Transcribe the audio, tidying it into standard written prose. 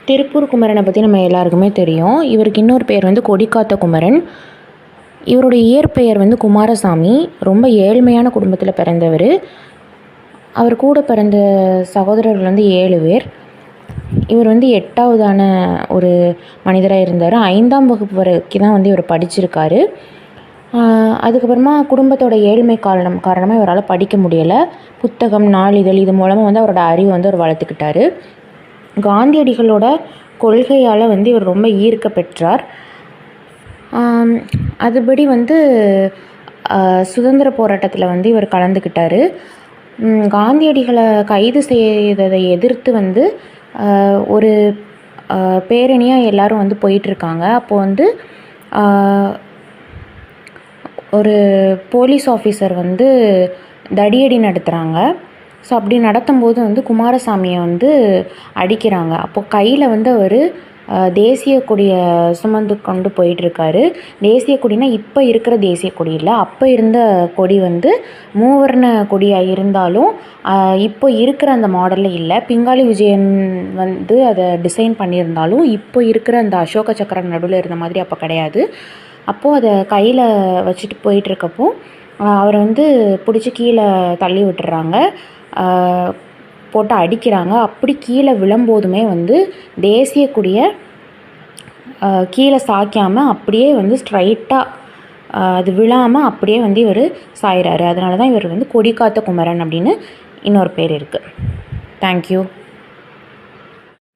திருப்பூர் குமரனை பற்றி நம்ம எல்லாருக்குமே தெரியும். இவருக்கு இன்னொரு பேர் வந்து கொடிக்காத்த குமரன். இவருடைய இயற்பெயர் வந்து குமாரசாமி. ரொம்ப ஏழ்மையான குடும்பத்தில் பிறந்தவர். அவர் கூட பிறந்த சகோதரர்கள் வந்து 7 பேர். இவர் வந்து 8வதான ஒரு மனிதராக இருந்தார். 5ஆம் வகுப்பு வரைக்கும் தான் வந்து இவர் படிச்சிருக்காரு. அதுக்கப்புறமா குடும்பத்தோட ஏழ்மை காரணமாக இவரால் படிக்க முடியலை. புத்தகம், நாளிதழ் இது மூலமாக வந்து அவரோட அறிவை வந்து அவர் வளர்த்துக்கிட்டாரு. காந்தியடிகளோட கொள்கையால் வந்து இவர் ரொம்ப ஈர்க்க பெற்றார். அதுபடி வந்து சுதந்திர போராட்டத்தில் வந்து இவர் கலந்துக்கிட்டார். காந்தியடிகளை கைது செய்ததை எதிர்த்து வந்து ஒரு பேரணியாக எல்லோரும் வந்து போயிட்டுருக்காங்க. அப்போது வந்து ஒரு போலீஸ் ஆஃபீஸர் வந்து தடியடி நடத்துகிறாங்க. ஸோ அப்படி நடத்தும்போது வந்து குமாரசாமியை வந்து அடிக்கிறாங்க. அப்போது கையில் வந்து அவர் தேசிய கொடியை சுமந்து கொண்டு போயிட்டுருக்காரு. தேசிய கொடினா இப்போ இருக்கிற தேசிய கொடி இல்லை, அப்போ இருந்த கொடி வந்து மூவர்ண கொடியாக இருந்தாலும் இப்போ இருக்கிற அந்த மாடலில் இல்லை. பிங்காலி விஜயன் வந்து அதை டிசைன் பண்ணியிருந்தாலும் இப்போ இருக்கிற அந்த அசோக சக்கரம் நடுவில் இருந்த மாதிரி அப்போ கிடையாது. அப்போது அதை கையில் வச்சுட்டு போயிட்டுருக்கப்போ அவரை வந்து பிடிச்சி கீழே தள்ளி விட்டுறாங்க, போட்டு அடிக்கிறாங்க. அப்படி கீழே விழும்போதுமே வந்து தேசிய கொடியை கீழே சாய்க்காமல் அப்படியே வந்து ஸ்ட்ரைட்டாக அது விழாமல் அப்படியே வந்து இவர் சாயிறாரு. அதனால தான் இவர் வந்து கொடிக்காத்த குமரன் அப்படின்னு இன்னொரு பேர் இருக்குது. தேங்க்யூ.